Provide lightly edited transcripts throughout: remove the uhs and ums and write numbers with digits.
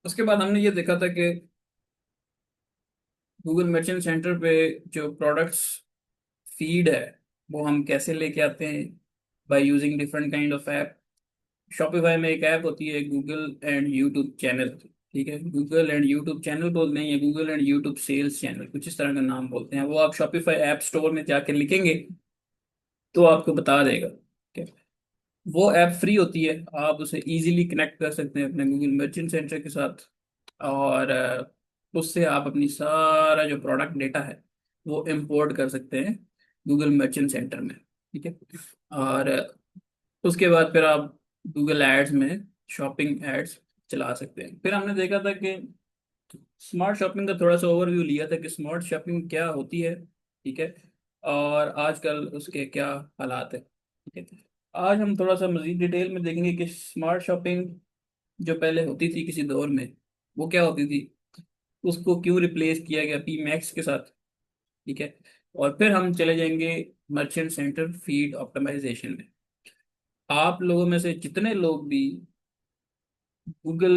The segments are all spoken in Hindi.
उसके बाद हमने ये देखा था कि गूगल मर्चेंट सेंटर पे जो प्रोडक्ट्स फीड है वो हम कैसे लेके आते हैं, by using different kind of app. Shopify में एक ऐप होती है गूगल एंड यूट्यूब चैनल। ठीक है, गूगल एंड यूट्यूब चैनल बोलते हैं या Google and YouTube sales channel, कुछ इस तरह का नाम बोलते हैं। वो आप शॉपिफाई ऐप स्टोर में जाकर लिखेंगे तो आपको बता देगा। ठीक है, वो ऐप फ्री होती है, आप उसे इजीली कनेक्ट कर सकते हैं अपने गूगल मर्चेंट सेंटर के साथ। और उससे आप अपनी सारा जो प्रोडक्ट डेटा है वो इंपोर्ट कर सकते हैं गूगल मर्चेंट सेंटर में। ठीक है, और उसके बाद फिर आप गूगल एड्स में शॉपिंग एड्स चला सकते हैं। फिर हमने देखा था कि स्मार्ट शॉपिंग का थोड़ा सा ओवरव्यू लिया था कि स्मार्ट शॉपिंग क्या होती है। ठीक है, और आजकल उसके क्या हालात है। ठीक है, आज हम थोड़ा सा मजीद डिटेल में देखेंगे कि स्मार्ट शॉपिंग जो पहले होती थी किसी दौर में वो क्या होती थी, उसको क्यों रिप्लेस किया गया पी मैक्स के साथ। ठीक है, और फिर हम चले जाएंगे मर्चेंट सेंटर फीड ऑप्टिमाइजेशन में। आप लोगों में से जितने लोग भी गूगल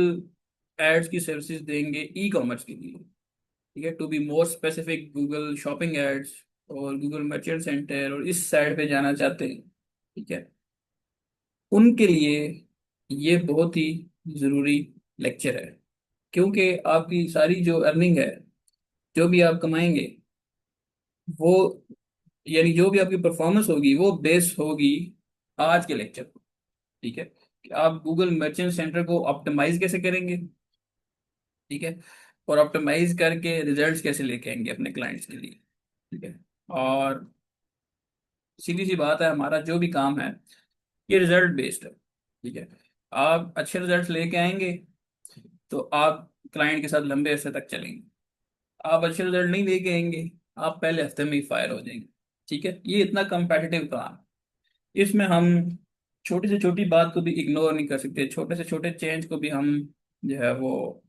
एड्स की सर्विसेज देंगे ई कॉमर्स के लिए, ठीक है, to be more specific Google shopping ads और गूगल मर्चेंट सेंटर और इस साइड पे जाना चाहते हैं, ठीक है, उनके लिए ये बहुत ही ज़रूरी लेक्चर है। क्योंकि आपकी सारी जो अर्निंग है, जो भी आप कमाएंगे, वो यानी जो भी आपकी परफॉर्मेंस होगी वो बेस होगी आज के लेक्चर पर। ठीक है, कि आप गूगल मर्चेंट सेंटर को ऑप्टिमाइज कैसे करेंगे। ठीक है, और ऑप्टिमाइज करके रिजल्ट्स कैसे लेके आएंगे अपने क्लाइंट्स के लिए। ठीक है, और सीधी सी बात है, हमारा जो भी काम है ये रिजल्ट बेस्ड है। ठीक है, आप अच्छे रिजल्ट्स लेके आएंगे तो आप क्लाइंट के साथ लंबे अरसे तक चलेंगे। आप अच्छे रिजल्ट नहीं लेके आएंगे, आप पहले हफ्ते में ही फायर हो जाएंगे। ठीक है, ये इतना कंपेटिटिव काम है। इसमें हम छोटी से छोटी बात को भी इग्नोर नहीं कर सकते, छोटे से छोटे चेंज को भी हम जो है वो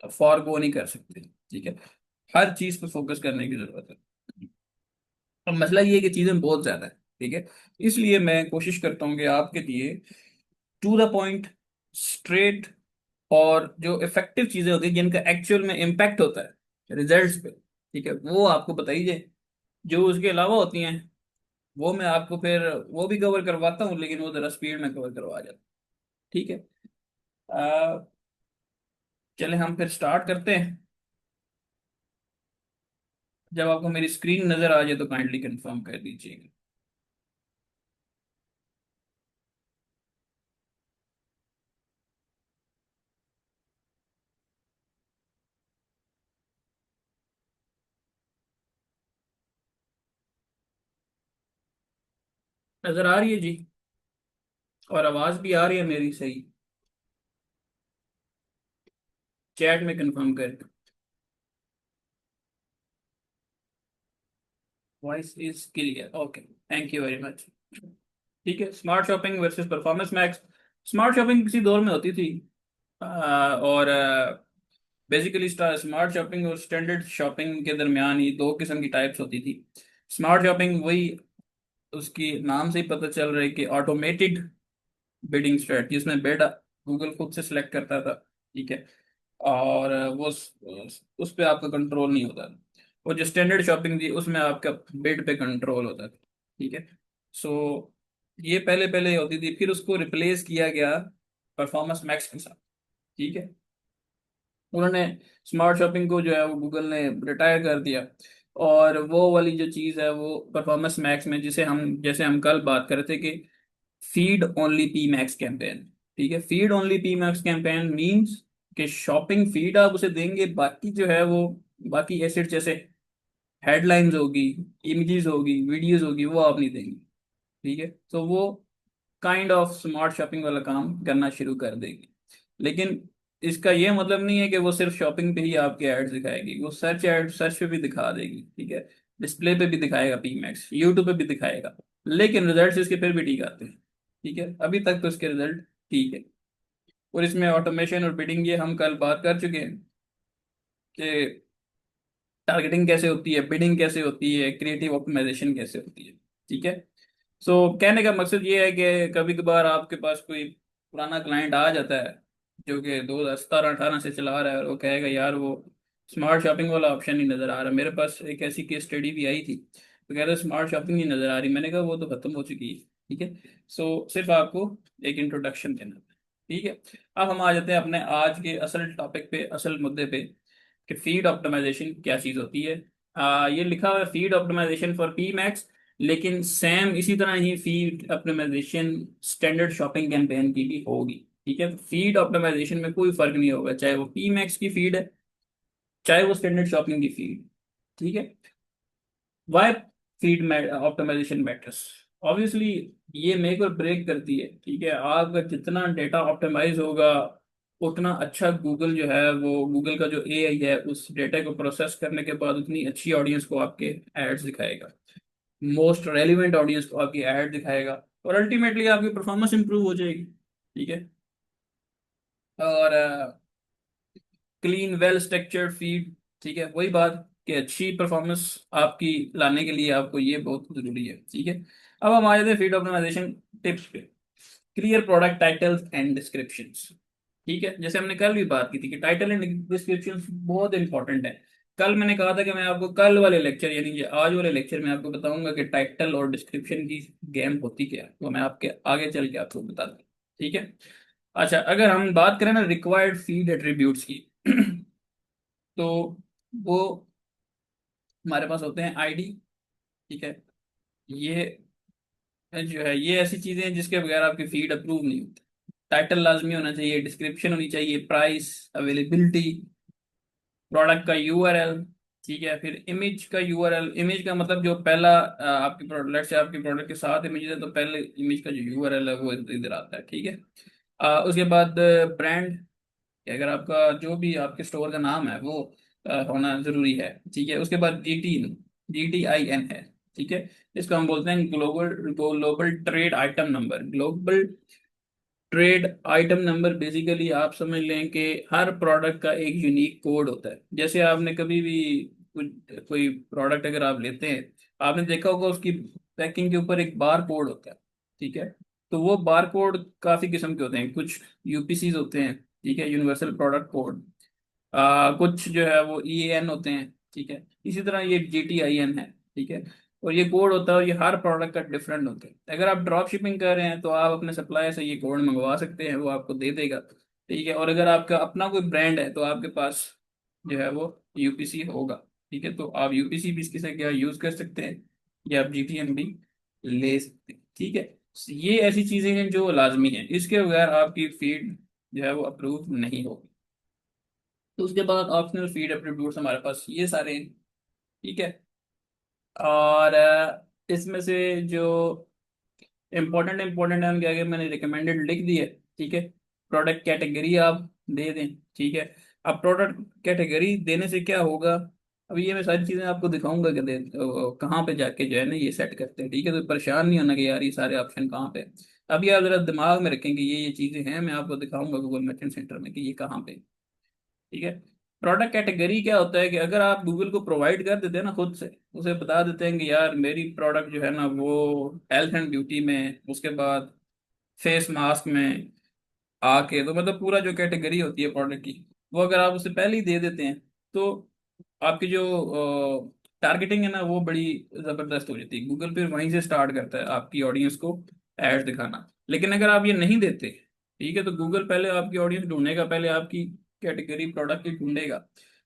फॉरगो नहीं कर सकते। ठीक है, हर चीज पर फोकस करने की जरूरत है। अब मसला ये है कि चीजें बहुत ज्यादा है। ठीक है, इसलिए मैं कोशिश करता हूँ कि आपके लिए टू द पॉइंट, स्ट्रेट, और जो इफेक्टिव चीजें होती है जिनका एक्चुअल में इम्पैक्ट होता है रिजल्ट्स पे, ठीक है, वो आपको बताइए। जो उसके अलावा होती हैं वो मैं आपको फिर वो भी कवर करवाता हूँ, लेकिन वो जरा स्पीड में कवर करवा जाता हूँ। ठीक है, अ, चले हम फिर स्टार्ट करते हैं। जब आपको मेरी स्क्रीन नजर आ जाए तो काइंडली कंफर्म कर दीजिएगा। नजर आ रही है जी, और आवाज भी आ रही है मेरी सही। चैट में कंफर्म कर। Voice is clear, okay, thank you very much. ठीक है, smart shopping versus performance max. Smart shopping किसी दौर में होती थी, और बेसिकली स्मार्ट शॉपिंग और स्टैंडर्ड शॉपिंग के दरमियान ही दो किस्म की टाइप्स होती थी। स्मार्ट शॉपिंग वही, उसकी नाम से ही पता चल रहा है कि ऑटोमेटेड बिडिंग स्ट्रेटजी, जिसमें बिड गूगल खुद से सिलेक्ट करता था। ठीक है, और वो उस पे आपका कंट्रोल नहीं होता था। और जो स्टैंडर्ड शॉपिंग थी उसमें आपका बिड पे कंट्रोल होता था। ठीक है, सो ये पहले पहले होती थी, फिर उसको रिप्लेस किया गया परफॉर्मेंस मैक्स के साथ। ठीक है, उन्होंने स्मार्ट शॉपिंग को जो है वो गूगल ने रिटायर कर दिया, और वो वाली जो चीज़ है वो परफॉर्मेंस मैक्स में, जिसे हम जैसे हम कल बात कर रहे थे कि feed only P max campaign. ठीक है, feed only P max campaign means कि शॉपिंग फीड आप उसे देंगे, बाकी जो है वो बाकी एसेट जैसे हेडलाइंस होगी, इमेजेस होगी, वीडियोस होगी, वो आप नहीं देंगे। ठीक है, तो वो काइंड ऑफ स्मार्ट शॉपिंग वाला काम करना शुरू कर देगी। लेकिन इसका ये मतलब नहीं है कि वो सिर्फ शॉपिंग पे ही आपके एड्स दिखाएगी, वो सर्च एड सर्च पे भी दिखा देगी। ठीक है, डिस्प्ले पे भी दिखाएगा पी मैक्स, यूट्यूब पे भी दिखाएगा, लेकिन रिजल्ट इसके फिर भी ठीक आते हैं। ठीक है, अभी तक तो इसके रिजल्ट ठीक है। और इसमें ऑटोमेशन और बिडिंग, ये हम कल बात कर चुके हैं कि टारगेटिंग कैसे होती है, बिडिंग कैसे होती है, क्रिएटिव ऑप्टिमाइजेशन कैसे होती है। ठीक है, सो कहने का मकसद ये है कि कभी कभार आपके पास कोई पुराना क्लाइंट आ जाता है जो कि 2017-18 से चला रहा है, और वो कहेगा यार वो स्मार्ट शॉपिंग वाला ऑप्शन ही नज़र आ रहा है। मेरे पास एक ऐसी केस स्टडी भी आई थी, तो कह रहे स्मार्ट शॉपिंग ही नज़र आ रही। मैंने कहा वो तो खत्म हो चुकी है। ठीक है। सो सिर्फ आपको एक इंट्रोडक्शन देना था। ठीक है। अब हम आ जाते हैं अपने आज के असल टॉपिक पे, असल मुद्दे पे, कि फीड ऑप्टिमाइजेशन क्या चीज़ होती है। ये लिखा हुआ है feed optimisation for P max, लेकिन सेम इसी तरह ही feed optimisation standard shopping campaign की भी होगी। ठीक है। तो फीड ऑप्टिमाइजेशन में कोई फर्क नहीं होगा, चाहे वो पी मैक्स की फीड है, चाहे वो स्टैंडर्ड शॉपिंग की फीड। ठीक है। Why feed optimization matters, obviously ये मेक और ब्रेक करती है। ठीक है। आपका जितना डेटा ऑप्टिमाइज होगा, उतना अच्छा गूगल जो है, वो गूगल का जो एआई है, उस डेटा को प्रोसेस करने के बाद उतनी अच्छी ऑडियंस को आपके एड्स दिखाएगा, मोस्ट रेलिवेंट ऑडियंस को आपकी एड दिखाएगा, और अल्टीमेटली आपकी परफॉर्मेंस इंप्रूव हो जाएगी। ठीक है। और क्लीन वेल स्ट्रक्चर्ड फीड, ठीक है, वही बात कि अच्छी परफॉर्मेंस आपकी लाने के लिए आपको ये बहुत जरूरी है। ठीक है। अब हम आ जाते हैं फीड ऑप्टिमाइजेशन टिप्स पे। Clear product titles and descriptions. ठीक है। जैसे हमने कल भी बात की थी कि टाइटल एंड डिस्क्रिप्शंस बहुत इंपॉर्टेंट है। कल मैंने कहा था कि मैं आपको कल वाले लेक्चर, यानी कि आज वाले लेक्चर में आपको बताऊंगा कि टाइटल और डिस्क्रिप्शन की गेम होती क्या है, तो मैं आपके आगे चल के आपको बता दूँ। ठीक है। अच्छा, अगर हम बात करें ना रिक्वायर्ड फीड एट्रीब्यूट्स की, तो वो हमारे पास होते हैं आईडी। ठीक है। ये जो है, ये ऐसी चीजें हैं जिसके बगैर आपकी फीड अप्रूव नहीं होती। टाइटल लाजमी होना चाहिए, डिस्क्रिप्शन होनी चाहिए, प्राइस, अवेलेबिलिटी, प्रोडक्ट का यूआरएल। ठीक है। फिर इमेज का यूआरएल, इमेज का मतलब जो पहला आपकी प्रोडक्ट से आपकी प्रोडक्ट के साथ इमेज है, तो पहले इमेज का जो यूआरएल है वो इधर आता है। ठीक है। उसके बाद ब्रांड, कि अगर आपका जो भी आपके स्टोर का नाम है वो होना जरूरी है। ठीक है। उसके बाद GTIN है। ठीक है। इसको हम बोलते हैं global global trade item number. Global trade item number basically आप समझ लें कि हर प्रोडक्ट का एक यूनिक कोड होता है। जैसे आपने कभी भी कोई प्रोडक्ट अगर आप लेते हैं, आपने देखा होगा उसकी पैकिंग के ऊपर एक बार कोड होता है। ठीक है। तो वो बार कोड काफी किस्म के होते हैं, कुछ यूपीसीज होते हैं। ठीक है, यूनिवर्सल प्रोडक्ट कोड। कुछ जो है वो EAN होते हैं। ठीक है। इसी तरह ये GTIN है। ठीक है। और ये कोड होता है, और ये हर प्रोडक्ट का डिफरेंट होता है। अगर आप ड्रॉप शिपिंग कर रहे हैं तो आप अपने सप्लायर से ये कोड मंगवा सकते हैं, वो आपको दे देगा। ठीक है। और अगर आपका अपना कोई ब्रांड है तो आपके पास जो है वो यूपीसी होगा। ठीक है। तो आप यूपीसी भी इसके से क्या यूज कर सकते हैं, या आप GTN भी ले सकते हैं। ठीक है। ये ऐसी चीजें हैं जो लाजमी हैं, इसके बगैर आपकी फीड जो है वो अप्रूव नहीं होगी। तो उसके बाद ऑप्शनल फीड एट्रीब्यूट्स हमारे पास ये सारे हैं। ठीक है। और इसमें से जो इम्पोर्टेंट इम्पोर्टेंट है उनके आगे मैंने रिकमेंडेड लिख दिए। ठीक है। प्रोडक्ट कैटेगरी आप दे दें। ठीक है। अब प्रोडक्ट कैटेगरी देने से क्या होगा, अब ये मैं सारी चीज़ें आपको दिखाऊंगा कि कहाँ पे जाके जो है ना ये सेट करते हैं। ठीक है। तो परेशान नहीं होना कि यार ये सारे ऑप्शन कहाँ पे हैं। अभी आप जरा दिमाग में रखें कि ये चीज़ें हैं, मैं आपको दिखाऊंगा गूगल मैचिंग सेंटर में कि ये कहाँ पे। ठीक है। प्रोडक्ट कैटेगरी क्या होता है कि अगर आप गूगल को प्रोवाइड कर देते हैं ना, खुद से उसे बता देते हैं कि यार मेरी प्रोडक्ट जो है ना वो हेल्थ एंड ब्यूटी में, उसके बाद फेस मास्क में आके, तो मतलब पूरा जो कैटेगरी होती है प्रोडक्ट की, वो अगर आप उसे पहले ही दे देते हैं, तो आपकी जो टारगेटिंग है ना वो बड़ी जबरदस्त हो जाती है। गूगल फिर वहीं से स्टार्ट करता है आपकी ऑडियंस को एड दिखाना। लेकिन अगर आप ये नहीं देते, ठीक है, तो गूगल पहले आपकी ऑडियंस ढूंढेगा, पहले आपकी कैटेगरी प्रोडक्ट की ढूंढेगा,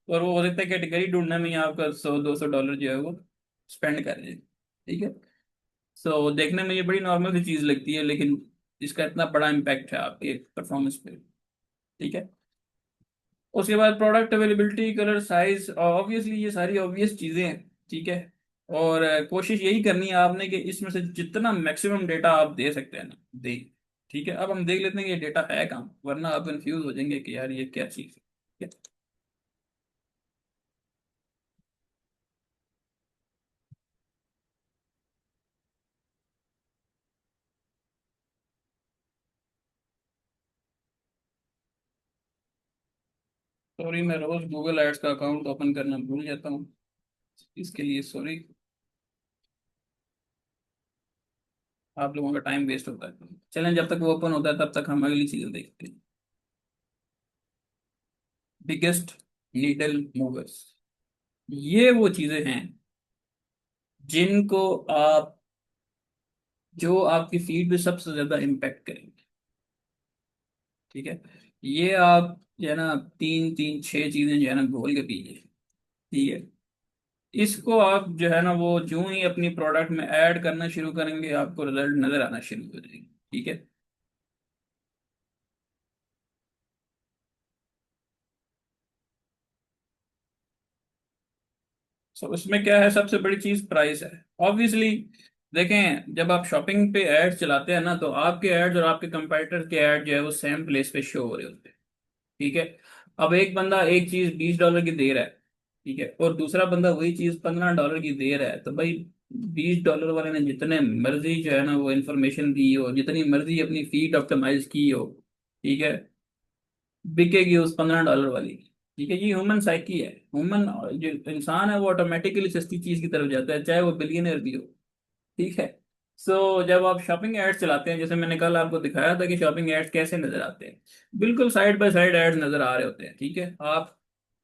और वो हो सकता है कैटेगरी ढूंढने में ही आपका $100-200 जो है वो स्पेंड कर जाए। ठीक है। सो देखने में ये बड़ी नॉर्मल सी चीज लगती है, लेकिन इसका इतना बड़ा इम्पैक्ट है आपके परफॉर्मेंस पे। ठीक है। उसके बाद product availability, colour, size, obviously ये सारी ऑब्वियस चीजें हैं। ठीक है। और कोशिश यही करनी है आपने कि इसमें से जितना मैक्सिमम डेटा आप दे सकते हैं ना, दे। ठीक है। अब हम देख लेते हैं कि ये डेटा है कहाँ, वरना आप कंफ्यूज हो जाएंगे कि यार ये क्या चीज है। ठीक है। सॉरी, मैं रोज गूगल एड्स का अकाउंट ओपन करना भूल जाता हूँ, इसके लिए सॉरी। आप लोगों का टाइम वेस्ट होता है। चलें, जब तक वो ओपन होता है तब तक हम अगली चीज़ देखते हैं। बिगेस्ट नीडल मूवर्स, ये वो चीजें हैं जिनको आप, जो आपकी फीड पे सबसे ज्यादा इम्पेक्ट करेंगे। ठीक है, ये आप जो है ना तीन तीन छह चीजें जो है ना घोल के पीजिए। ठीक है, इसको आप जो है ना वो जो ही अपनी प्रोडक्ट में ऐड करना शुरू करेंगे आपको रिजल्ट नजर आना शुरू हो जाएंगे। ठीक है। सो उसमें क्या है, सबसे बड़ी चीज प्राइस है, ऑब्वियसली। देखें, जब आप शॉपिंग पे ऐड चलाते हैं ना, तो आपके एड्स और आपके कंपैटिटर के ऐड जो है वो सेम प्लेस पे शो हो रहे होते हैं। ठीक है। अब एक बंदा एक चीज $20 की दे रहा है, ठीक है, और दूसरा बंदा वही चीज $15 की दे रहा है, तो भाई $20 वाले ने जितने मर्जी जो है ना वो इन्फॉर्मेशन दी हो, जितनी मर्जी अपनी फीड ऑप्टिमाइज की हो, ठीक है, बिकेगी उस $15 वाली की। ठीक है, ये ह्यूमन साइकी है। ह्यूमन जो इंसान है वो ऑटोमेटिकली सस्ती चीज की तरफ जाता है, चाहे वो बिलियनर भी हो। ठीक है। सो जब आप शॉपिंग एड्स चलाते हैं, जैसे मैंने कल आपको दिखाया था कि शॉपिंग एड्स कैसे नजर आते हैं, बिल्कुल साइड बाय साइड एड्स नजर आ रहे होते हैं। ठीक है, आप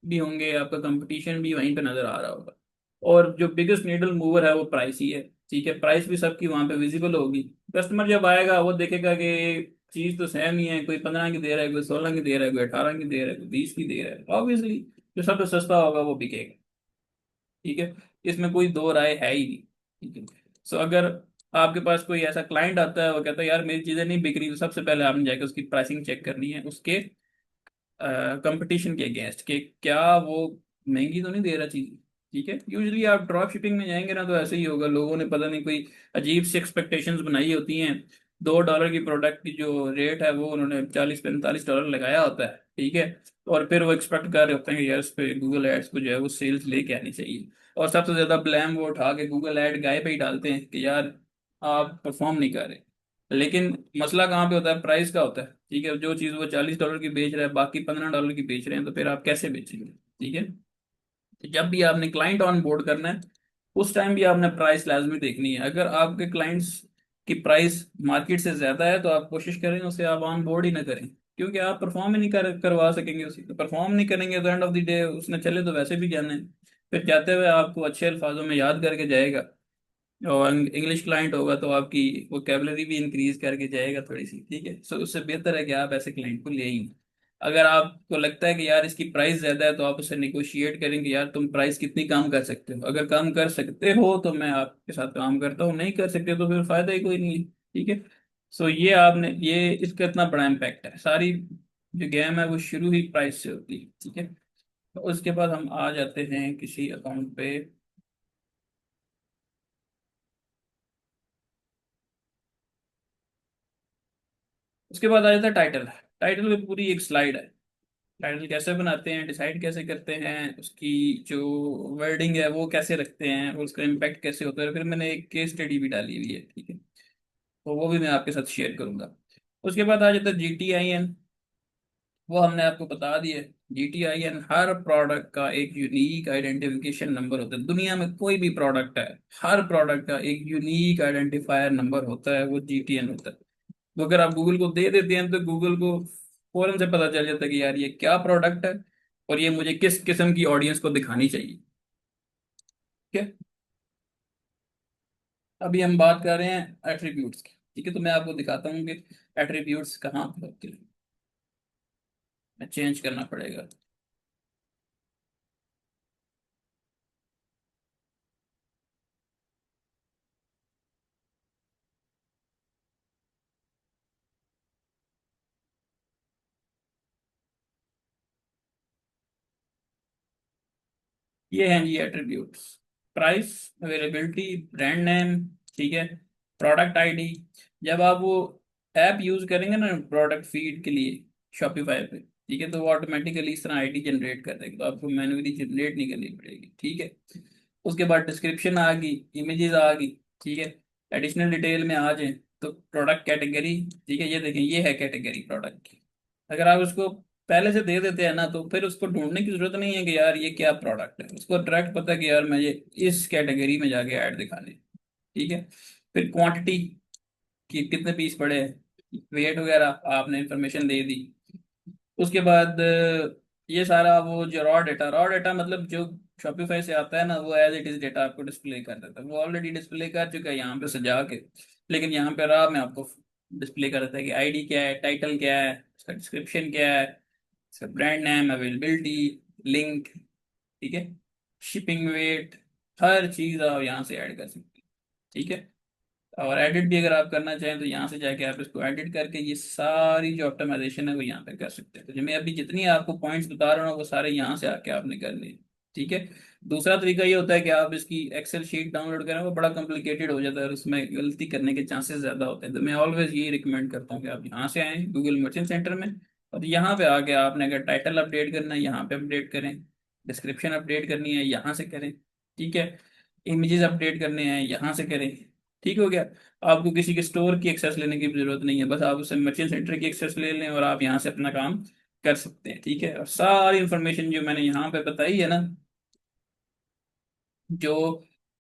भी होंगे, आपका कंपटीशन भी वहीं पे नजर आ रहा होगा, और जो बिगेस्ट नीडल मूवर है वो प्राइस ही है। ठीक है, प्राइस भी सबकी वहां पे विजिबल होगी। कस्टमर जब आएगा वो देखेगा कि चीज तो सेम ही है, कोई 15 की दे रहा है, कोई 16 की दे रहा है, कोई 18 की दे रहा है, कोई 20 की दे रहा है, ऑब्वियसली जो सबसे सस्ता होगा वो बिकेगा। ठीक है, इसमें कोई दो राय है ही नहीं। ठीक है। सो अगर आपके पास कोई ऐसा क्लाइंट आता है, वो कहता है यार मेरी चीजें नहीं बिक रही, तो सबसे पहले आपने जाकर उसकी प्राइसिंग चेक करनी है, उसके कंपटीशन के अगेंस्ट, कि क्या वो महंगी तो नहीं दे रहा चीज। ठीक है, यूजली आप ड्रॉप शिपिंग में जाएंगे ना तो ऐसे ही होगा, लोगों ने पता नहीं कोई अजीब सी एक्सपेक्टेशंस बनाई होती हैं। $2 की प्रोडक्ट की जो रेट है वो उन्होंने $40-45 लगाया होता है। ठीक है, और फिर वो एक्सपेक्ट कर रहे होते हैं कि यार इस पे गूगल एड्स को जो है वो सेल्स लेके आनी चाहिए, और सबसे ज्यादा ब्लेम वो उठा के गूगल एड गाय पे ही डालते हैं कि यार आप परफॉर्म नहीं कर रहे। लेकिन मसला कहाँ पे होता है, प्राइस का होता है। ठीक है, जो चीज वो $40 की बेच रहा है, बाकी $15 की बेच रहे हैं, तो फिर आप कैसे बेचेंगे। ठीक है, तो जब भी आपने क्लाइंट ऑन बोर्ड करना है, उस टाइम भी आपने प्राइस लाजमी देखनी है। अगर आपके क्लाइंट्स की प्राइस मार्केट से ज्यादा है, तो आप कोशिश करें उसे आप ऑन बोर्ड ही ना करें, क्योंकि आप परफॉर्म ही नहीं करवा सकेंगे उसे, तो परफॉर्म नहीं करेंगे तो एंड ऑफ द डे उसने चले तो वैसे भी जाना है। फिर जाते हुए आपको अच्छे अल्फाजों में याद करके जाएगा, और इंग्लिश क्लाइंट होगा तो आपकी वोकेबलरी भी इंक्रीज करके जाएगा थोड़ी सी। ठीक है, सो उससे बेहतर है कि आप ऐसे क्लाइंट को ले ही नहीं। अगर आपको लगता है कि यार इसकी प्राइस ज्यादा है, तो आप उससे निगोशिएट करेंगे, यार तुम प्राइस कितनी कम कर सकते हो, अगर कम कर सकते हो तो मैं आपके साथ काम करता हूँ, नहीं कर सकते तो फिर फायदा ही कोई नहीं है। ठीक है, सो ये आपने, ये इसका इतना बड़ा इम्पैक्ट है, सारी जो गेम है वो शुरू ही प्राइस से होती है। ठीक है, तो उसके बाद हम आ जाते हैं किसी अकाउंट पे। उसके बाद आ जाता है टाइटल। टाइटल में पूरी एक स्लाइड है, टाइटल कैसे बनाते हैं, डिसाइड कैसे करते हैं, उसकी जो वर्डिंग है वो कैसे रखते हैं, और उसका इम्पैक्ट कैसे होता है। फिर मैंने एक केस स्टडी भी डाली हुई है। ठीक है, तो वो भी मैं आपके साथ शेयर करूंगा। उसके बाद आ जाता है GTIN, वो हमने आपको बता दिया। GTIN हर प्रोडक्ट का एक यूनिक आइडेंटिफिकेशन नंबर होता है, दुनिया में कोई भी प्रोडक्ट है, हर प्रोडक्ट का एक यूनिक आइडेंटिफायर नंबर होता है, वो GTN होता है। तो अगर आप गूगल को दे देते हैं तो गूगल को फौरन से पता चल जाता है कि यार ये क्या प्रोडक्ट है, और ये मुझे किस किस्म की ऑडियंस को दिखानी चाहिए। ठीक है, अभी हम बात कर रहे हैं एट्रीब्यूट्स की। ठीक है, तो मैं आपको दिखाता हूँ कि एट्रीब्यूट्स कहाँ पर होते हैं। मैं चेंज करना पड़ेगा। ये हैं जी attributes: price, availability, brand name, ठीक है, प्रोडक्ट आईडी। जब आप वो ऐप यूज करेंगे ना प्रोडक्ट फीड के लिए शॉपिफाई पे, ठीक है, तो वो ऑटोमेटिकली इस तरह आईडी जनरेट कर देगा, तो आपको मैन्युअली जनरेट नहीं करनी पड़ेगी। ठीक है, उसके बाद डिस्क्रिप्शन आ गई, इमेजेस आ गई। ठीक है, एडिशनल डिटेल में आ जाए तो प्रोडक्ट कैटेगरी। ठीक है, ये देखें, ये है कैटेगरी प्रोडक्ट की। अगर आप उसको पहले से दे देते हैं ना, तो फिर उसको ढूंढने की जरूरत नहीं है कि यार ये क्या प्रोडक्ट है, उसको डायरेक्ट पता है कि यार मैं ये इस कैटेगरी में जाके ऐड दिखाने। ठीक है, फिर क्वांटिटी कि कितने पीस पड़े हैं, वेट वगैरह आपने इंफॉर्मेशन दे दी। उसके बाद ये सारा वो जो रॉ डेटा मतलब जो शॉपिफाई से आता है ना, वो एज इट इज डेटा आपको डिस्प्ले कर देता है। वो ऑलरेडी डिस्प्ले कर चुका है यहाँ पे सजा के, लेकिन यहाँ पे रॉ में आपको डिस्प्ले कर देता है कि आईडी क्या है, टाइटल क्या है, उसका डिस्क्रिप्शन क्या है, इसका ब्रांड नेम, अवेलेबिलिटी, लिंक, ठीक है, शिपिंग वेट, हर चीज़ आप यहाँ से ऐड कर सकते हैं। ठीक है। और एडिट भी अगर आप करना चाहें तो यहाँ से जाके आप इसको एडिट करके ये सारी जो ऑप्टिमाइजेशन है वो यहाँ पे कर सकते हैं। तो जो मैं अभी जितनी आपको पॉइंट्स बता रहा हूँ वो सारे यहाँ से आके आपने करने हैं। ठीक है। दूसरा तरीका ये होता है कि आप इसकी एक्सेल शीट डाउनलोड करें, वो बड़ा कॉम्प्लिकेटेड हो जाता है और उसमें गलती करने के चांसेस ज़्यादा होते हैं। तो मैं ऑलवेज ये रिकमेंड करता हूँ कि आप यहाँ से आएँ गूगल मर्चेंट सेंटर में, और यहाँ पे आके आपने अगर टाइटल अपडेट करना है यहाँ पे अपडेट करें, डिस्क्रिप्शन अपडेट करनी है यहाँ से करें, ठीक है, इमेजेस अपडेट करने हैं यहाँ से करें। ठीक हो गया। आपको किसी के स्टोर की एक्सेस लेने की भी जरूरत नहीं है, बस आप उससे मर्चेंट सेंटर की एक्सेस ले लें और आप यहाँ से अपना काम कर सकते हैं। ठीक है। और सारी इंफॉर्मेशन जो मैंने यहाँ पे बताई है ना, जो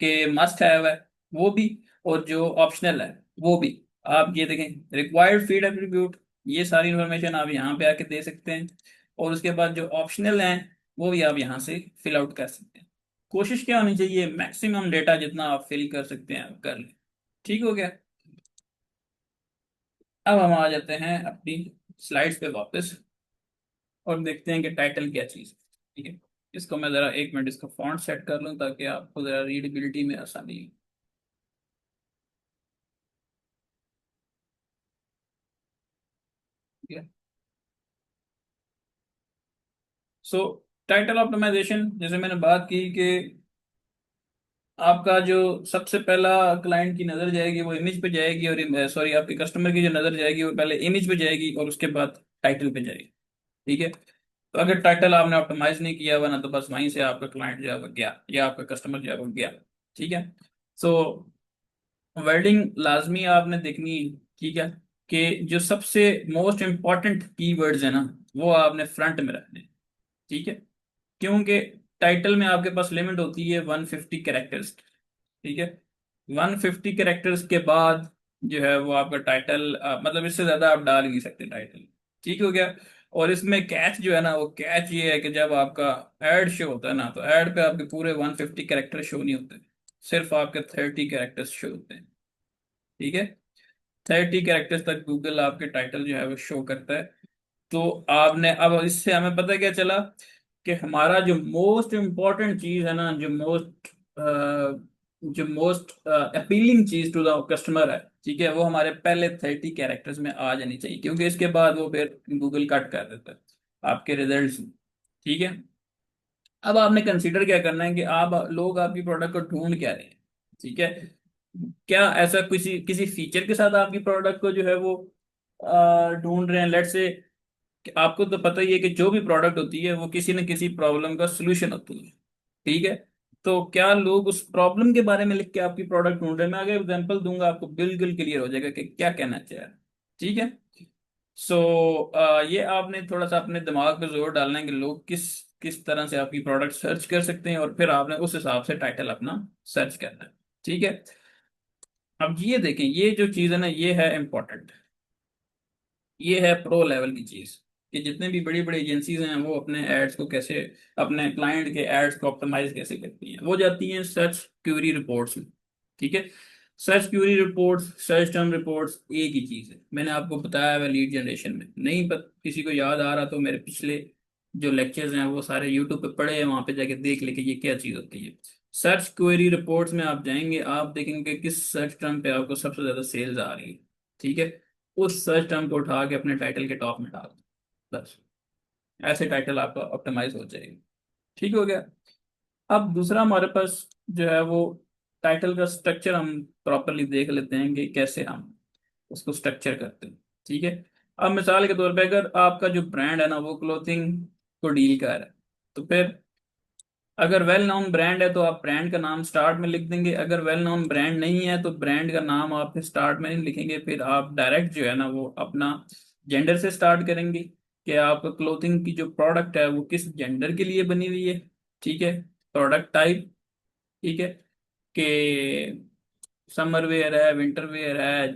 के मस्ट हैव है वो भी, और जो ऑप्शनल है वो भी, आप ये देखें रिक्वायर्ड फीड एट्रीब्यूट, ये सारी इंफॉर्मेशन आप यहाँ पे आके दे सकते हैं। और उसके बाद जो ऑप्शनल हैं वो भी आप यहाँ से फिल आउट कर सकते हैं। कोशिश क्या होनी चाहिए, मैक्सिमम डेटा जितना आप फिल कर सकते हैं आप कर लें। ठीक हो गया। अब हम आ जाते हैं अपनी स्लाइड्स पे वापस और देखते हैं कि टाइटल क्या चीज़ है। ठीक है। इसको मैं ज़रा 1 मिनट इसका फॉन्ट सेट कर लूँ ताकि आपको ज़रा रीडेबिलिटी में आसानी हो। ठीक है। सो टाइटल ऑप्टिमाइजेशन, जैसे मैंने बात की कि आपका जो सबसे पहला क्लाइंट की नज़र जाएगी वो इमेज पे जाएगी, और सॉरी आपके कस्टमर की जो नज़र जाएगी वो पहले इमेज पे जाएगी और उसके बाद टाइटल पे जाएगी। ठीक है। तो अगर टाइटल आपने ऑप्टिमाइज नहीं किया हुआ ना, तो बस वहीं से आपका क्लाइंट जो है वो गया या आपका कस्टमर जो है वो गया। ठीक है। सो वर्डिंग लाजमी आपने देखनी है। ठीक है। कि जो सबसे मोस्ट इम्पॉर्टेंट कीवर्ड्स है ना वो आपने फ्रंट में रखने हैं। ठीक है। क्योंकि टाइटल में आपके पास लिमिट होती है 150 कैरेक्टर्स। ठीक है। 150 कैरेक्टर्स के बाद जो है वो आपका टाइटल, मतलब इससे ज्यादा आप डाल ही नहीं सकते टाइटल। ठीक हो गया। और इसमें कैच जो है ना, वो कैच ये है कि जब आपका एड शो होता है ना, तो एड पे आपके पूरे 150 कैरेक्टर शो नहीं होते, सिर्फ आपके 30 कैरेक्टर्स शो होते हैं। ठीक है। 30 कैरेक्टर्स तक गूगल आपके टाइटल जो है वो शो करता है। तो आपने अब इससे हमें पता क्या चला कि हमारा जो मोस्ट इम्पोर्टेंट चीज है ना, जो मोस्ट अपीलिंग चीज टू द कस्टमर है, ठीक है, वो हमारे पहले 30 कैरेक्टर्स में आ जानी चाहिए, क्योंकि इसके बाद वो फिर गूगल कट कर देता है आपके रिजल्ट्स में। ठीक है। अब आपने कंसीडर क्या करना है कि आप लोग आपकी प्रोडक्ट को ढूंढ क्या रहे हैं। ठीक है। क्या ऐसा किसी किसी फीचर के साथ आपकी प्रोडक्ट को जो है वो ढूंढ रहे हैं। लेट्स से आपको तो पता ही है कि जो भी प्रोडक्ट होती है वो किसी न किसी प्रॉब्लम का सोल्यूशन होती है। ठीक है। तो क्या लोग उस प्रॉब्लम के बारे में लिख के आपकी प्रोडक्ट ढूंढ रहे हैं। मैं अगर एग्जांपल दूंगा आपको बिल्कुल क्लियर हो जाएगा कि क्या कहना चाह रहा है। ठीक है। सो ये आपने थोड़ा सा अपने दिमाग पे जोर डालना है कि लोग किस किस तरह से आपकी प्रोडक्ट सर्च कर सकते हैं, और फिर आपने उस हिसाब से टाइटल अपना सर्च करना है। ठीक है। अब ये देखें, ये जो चीज़ है ना ये है इम्पोर्टेंट, ये है प्रो लेवल की चीज, कि जितने भी बड़ी बड़ी एजेंसीज हैं वो अपने एड्स को कैसे, अपने क्लाइंट के एड्स को ऑप्टिमाइज कैसे करती हैं। वो जाती हैं सर्च क्यूरी रिपोर्ट्स में। ठीक है। Search query reports, search term reports एक ही चीज है, मैंने आपको बताया है लीड जनरेशन में। नहीं किसी को याद आ रहा तो मेरे पिछले जो लेक्चर्स हैं वो सारे यूट्यूब पे पड़े हैं, वहां पे जाके देख लेके ये क्या चीज होती है। सर्च क्वेरी रिपोर्ट्स में आप जाएंगे, आप देखेंगे किस सर्च टर्म पे आपको सबसे ज्यादा सेल्स आ रही है। ठीक है। उस सर्च टर्म को उठा के अपने टाइटल के टॉप में डाल दो, बस ऐसे टाइटल आपका ऑप्टिमाइज हो जाएगा। ठीक हो गया। अब दूसरा हमारे पास जो है वो टाइटल का स्ट्रक्चर हम प्रॉपरली देख लेते हैं कि कैसे हम उसको स्ट्रक्चर करते हैं। ठीक है। अब मिसाल के तौर पे अगर आपका जो ब्रांड है ना वो क्लोथिंग को डील कर रहा है, तो फिर अगर वेल नोन ब्रांड है तो आप ब्रांड का नाम स्टार्ट में लिख देंगे। अगर वेल नोन ब्रांड नहीं है तो ब्रांड का नाम आप फिर स्टार्ट में नहीं लिखेंगे, फिर आप डायरेक्ट जो है ना वो अपना जेंडर से स्टार्ट करेंगे कि आप क्लोथिंग की जो प्रोडक्ट है वो किस जेंडर के लिए बनी हुई है। ठीक है। प्रोडक्ट टाइप, ठीक है, कि समर वेयर है, विंटर वेयर है,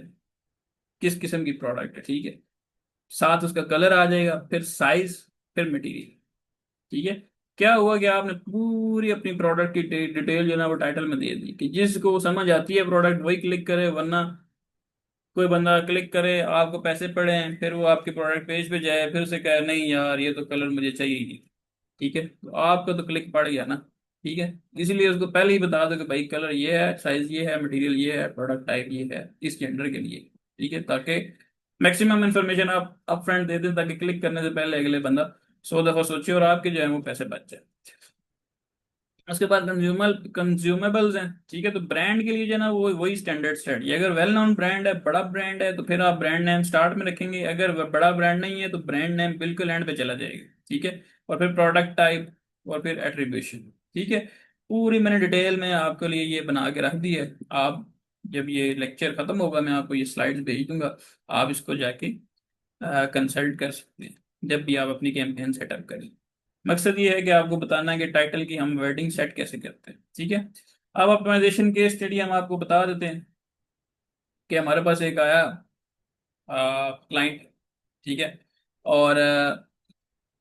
किस किस्म की प्रोडक्ट है। ठीक है। साथ उसका कलर आ जाएगा, फिर साइज, फिर मटेरियल। ठीक है। क्या हुआ कि आपने पूरी अपनी प्रोडक्ट की डिटेल जो है ना वो टाइटल में दे दी, कि जिसको समझ आती है प्रोडक्ट वही क्लिक करे, वरना कोई बंदा क्लिक करे, आपको पैसे पड़े हैं, फिर वो आपके प्रोडक्ट पेज पे जाए, फिर उसे कहे नहीं यार ये तो कलर मुझे चाहिए ही नहीं। ठीक है, तो आपका तो क्लिक पड़ गया ना। ठीक है, इसीलिए उसको पहले ही बता दो कि भाई कलर ये है, साइज ये है, मटेरियल ये है, प्रोडक्ट टाइप ये है, इस जेंडर के लिए। ठीक है, ताकि मैक्सिमम इंफॉर्मेशन आप अप फ्रंट दे दें, ताकि क्लिक करने से पहले अगले बंदा 100 दफा सोचे और आपके जो है वो पैसे बच जाए। उसके बाद कंज्यूमेबल्स हैं। ठीक है, तो ब्रांड के लिए जो है ना वो वही स्टैंडर्ड स्टार्ट, ये अगर वेल नोन ब्रांड है, बड़ा ब्रांड है, तो फिर आप ब्रांड नेम स्टार्ट में रखेंगे, अगर वह बड़ा ब्रांड नहीं है तो ब्रांड नेम बिल्कुल एंड पे चला जाएगा। ठीक है, और फिर प्रोडक्ट टाइप, और फिर एट्रीब्यूशन। ठीक है, पूरी मैंने डिटेल में आपके लिए ये बना के रख दी है। आप जब ये लेक्चर खत्म होगा मैं आपको ये स्लाइड्स भेज दूंगा, आप इसको जाके कंसल्ट कर सकते हैं जब भी आप अपनी कैंपेन सेटअप करें। मकसद ये है कि आपको बताना है कि टाइटल की हम वर्डिंग सेट कैसे करते हैं। ठीक है, अब ऑप्टिमाइजेशन केस स्टडी हम आपको बता देते हैं कि हमारे पास एक आया क्लाइंट। ठीक है, और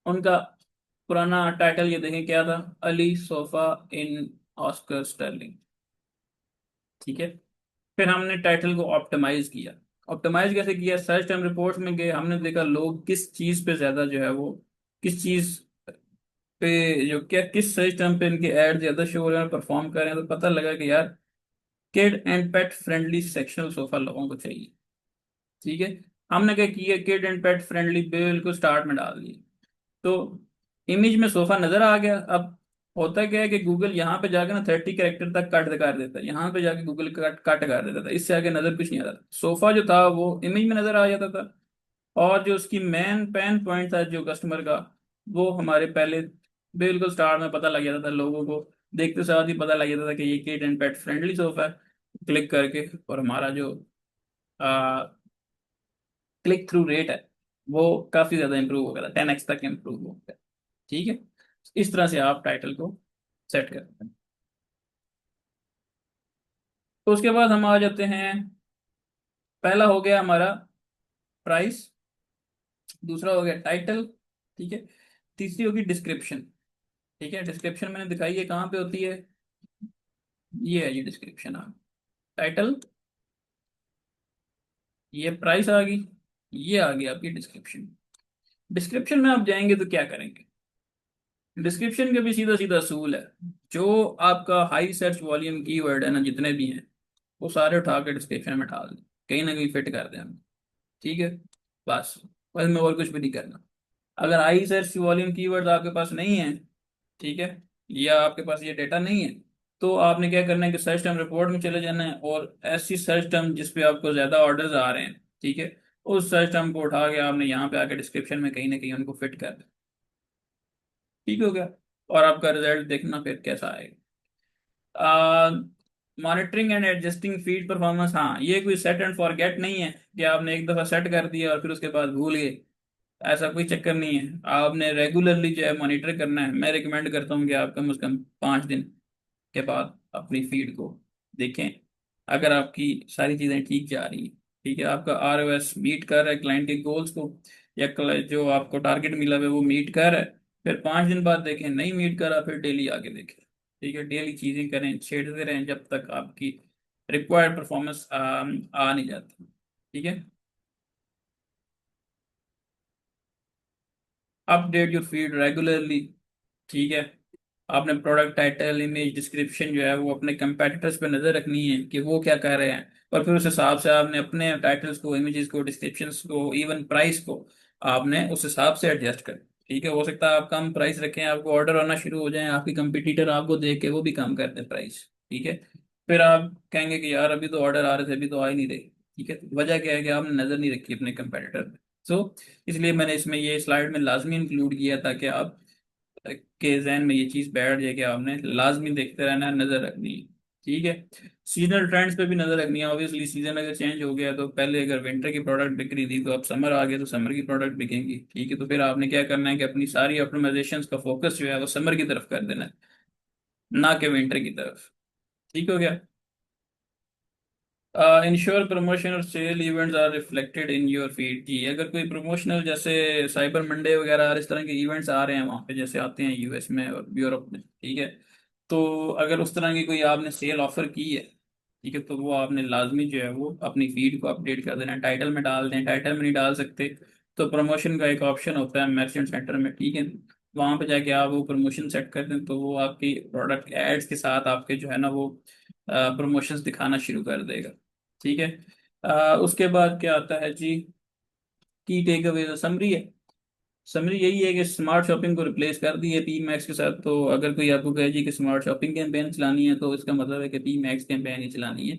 उनका पुराना टाइटल ये देखें क्या था, Ali sofa in Oscar Sterling. ठीक है, फिर हमने टाइटल को ऑप्टिमाइज किया। ऑप्टिमाइज कैसे किया, सर्च टर्म रिपोर्ट्स में गए, हमने देखा लोग किस चीज पे ज्यादा जो है वो, किस चीज पे, जो क्या किस सर्च टर्म पे इनके एड ज्यादा शो हो रहे हैं, परफॉर्म कर रहे हैं, तो पता लगा कि यार kid and pet friendly sectional sofa लोगों को चाहिए। ठीक है, हमने क्या किया, किड एंड पेट फ्रेंडली बिल्कुल स्टार्ट में डाल दिए। तो इमेज में सोफा नजर आ गया। अब होता क्या है कि गूगल यहाँ पे जाके ना 30 कैरेक्टर तक कट कर देता है, यहाँ पे जाके गूगल कट कट कर देता था, इससे आगे नजर कुछ नहीं आता था। सोफा जो था वो इमेज में नजर आ जाता था, और जो उसकी मेन पेन पॉइंट था जो कस्टमर का, वो हमारे पहले बिल्कुल स्टार्ट में पता लग जाता था लोगों को, देखते साथ ही पता लग जाता था कि ये kid and pet friendly sofa है। क्लिक करके, और हमारा जो क्लिक थ्रू रेट है वो काफी ज्यादा इंप्रूव हो गया था, 10x तक इंप्रूव हो गया। ठीक है, इस तरह से आप टाइटल को सेट करते हैं। तो उसके बाद हम आ जाते हैं, पहला हो गया हमारा प्राइस, दूसरा हो गया टाइटल। ठीक है, तीसरी होगी डिस्क्रिप्शन। ठीक है, डिस्क्रिप्शन मैंने दिखाई है कहाँ पे होती है, ये है जी डिस्क्रिप्शन। हाँ, टाइटल, ये प्राइस आ गई, ये आ गई आपकी डिस्क्रिप्शन। डिस्क्रिप्शन में आप जाएंगे तो क्या करेंगे, डिस्क्रिप्शन का भी सीधा सीधा असूल है, जो आपका हाई सर्च वॉल्यूम कीवर्ड है ना जितने भी हैं, वो सारे उठा के डिस्क्रिप्शन में डाल दें, कहीं ना कहीं फिट कर दें हम। ठीक है, बस, बस में और कुछ भी नहीं करना। अगर हाई सर्च वॉल्यूम कीवर्ड आपके पास नहीं है, ठीक है, या आपके पास ये डेटा नहीं है, तो आपने क्या करना है कि सर्च टर्म रिपोर्ट में चले जाना है, और ऐसी सर्च टर्म जिस पे आपको ज्यादा ऑर्डर्स आ रहे हैं, ठीक है, उस सर्च टर्म को उठा के आपने यहाँ पे आके डिस्क्रिप्शन में कहीं ना कहीं उनको फिट कर दें। ठीक हो गया, और आपका रिजल्ट देखना फिर कैसा आएगा। Monitoring and adjusting feed performance, हाँ ये कोई सेट एंड फॉरगेट नहीं है कि आपने एक दफा सेट कर दिया और फिर उसके बाद भूल गए, ऐसा कोई चक्कर नहीं है। आपने रेगुलरली जो है मॉनिटर करना है। मैं रिकमेंड करता हूँ कि आप कम से कम 5 दिन के बाद अपनी फीड को देखें, अगर आपकी सारी चीज़ें ठीक जा रही हैं। ठीक है, आपका ROS मीट कर रहा है क्लाइंट के गोल्स को, या जो आपको टारगेट मिला है वो मीट कर रहा है, फिर 5 दिन बाद देखें, नहीं मीट करा फिर डेली आगे देखें। ठीक है, डेली चीज़ें करें, छेड़ते रहें जब तक आपकी रिक्वायर्ड परफॉर्मेंस आ नहीं जाती। ठीक है, अपडेट योर फीड रेगुलरली। ठीक है, आपने प्रोडक्ट टाइटल, इमेज, डिस्क्रिप्शन जो है वो अपने कंपेटिटर्स पे नजर रखनी है कि वो क्या कर रहे हैं, और फिर उस हिसाब से आपने अपने टाइटल्स को, इमेजेस को, डिस्क्रिप्शंस को, इवन प्राइस को आपने उस हिसाब से एडजस्ट कर। ठीक है, हो सकता है आप कम प्राइस रखें, आपको ऑर्डर आना शुरू हो जाए, आपकी कंपटीटर आपको देख के वो भी कम कर दे प्राइस। ठीक है, फिर आप कहेंगे कि यार अभी तो ऑर्डर आ रहे थे अभी तो आ ही नहीं रहे। ठीक है, तो वजह क्या है कि आपने नजर नहीं रखी अपने कंपेटिटर पे। सो इसलिए मैंने इसमें ये स्लाइड में लाजमी इंक्लूड किया ताकि आप के जहन में ये चीज बैठ जाए कि आपने लाजमी देखते रहना है, नजर रखनी है। ठीक है, सीजनल ट्रेंड्स पे भी नजर रखनी है। ऑब्वियसली सीजन अगर चेंज हो गया तो पहले अगर विंटर की प्रोडक्ट बिक रही थी, तो अब समर आ गया तो समर की प्रोडक्ट बिकेंगी। ठीक है, तो फिर आपने क्या करना है कि अपनी सारी ऑप्टिमाइजेशन का फोकस जो है वो समर की तरफ कर देना है, ना कि विंटर की तरफ। ठीक हो गया। इंश्योर प्रमोशन और sale events are reflected in your feed की, अगर कोई प्रमोशनल जैसे साइबर मंडे वगैरह और इस तरह के इवेंट्स आ रहे हैं वहाँ पे, जैसे आते हैं यूएस में और यूरोप में, ठीक है, तो अगर उस तरह की कोई आपने सेल ऑफर की है, ठीक है, तो वो आपने लाजमी जो है वो अपनी फीड को अपडेट कर देना, टाइटल में डाल दें, टाइटल में नहीं डाल सकते तो प्रमोशन का एक ऑप्शन होता है मर्चेंट सेंटर में, ठीक है, वहाँ पे जाके आप वो प्रमोशन सेट कर दें तो वो आपकी प्रोडक्ट एड्स के साथ आपके जो है ना वो प्रमोशंस दिखाना शुरू कर देगा, ठीक है। उसके बाद क्या आता है जी, की टेक अवे समरी है। समरी यही है कि स्मार्ट शॉपिंग को रिप्लेस कर दी है पी मैक्स के साथ, तो अगर कोई आपको कहे जी कि स्मार्ट शॉपिंग कैंपेन चलानी है तो इसका मतलब है कि पी मैक्स कैंपेन ही चलानी है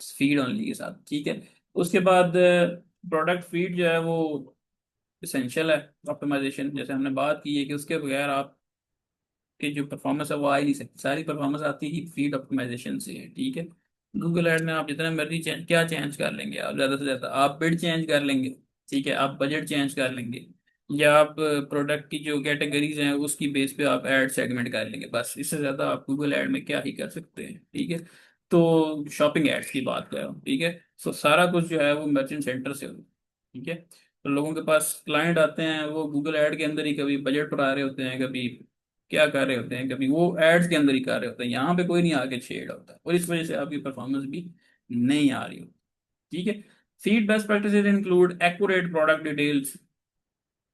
फीड ओनली के साथ, ठीक है। उसके बाद प्रोडक्ट फीड जो है वो इसेंशियल है ऑप्टिमाइजेशन, जैसे हमने बात की है कि उसके बगैर आप की जो परफॉर्मेंस है वो आ ही नहीं सकती, सारी परफॉर्मेंस आती ही फीड ऑप्टिमाइजेशन से है, ठीक है। गूगल ऐड में आप जितना मर्जी चेंज क्या चेंज कर लेंगे, आप ज़्यादा से ज़्यादा आप बिड चेंज कर लेंगे, ठीक है, आप बजट चेंज कर लेंगे, या आप प्रोडक्ट की जो कैटेगरीज हैं उसकी बेस पे आप ऐड सेगमेंट कर लेंगे, बस इससे ज़्यादा आप गूगल ऐड में क्या ही कर सकते हैं, ठीक है। तो शॉपिंग एड्स की बात कर रहा हूँ, ठीक है। तो सारा कुछ जो है वो मर्चेंट सेंटर से होगा, ठीक है। तो लोगों के पास क्लाइंट आते हैं, वो गूगल ऐड के अंदर ही कभी बजट उड़ा रहे होते हैं, कभी क्या कर रहे होते हैं, कभी वो एड्स के अंदर ही कर रहे होते हैं, यहाँ पे कोई नहीं आके छेड़ होता, और इस वजह से आपकी परफॉर्मेंस भी नहीं आ रही हो, ठीक है। Feed best practices include accurate product details,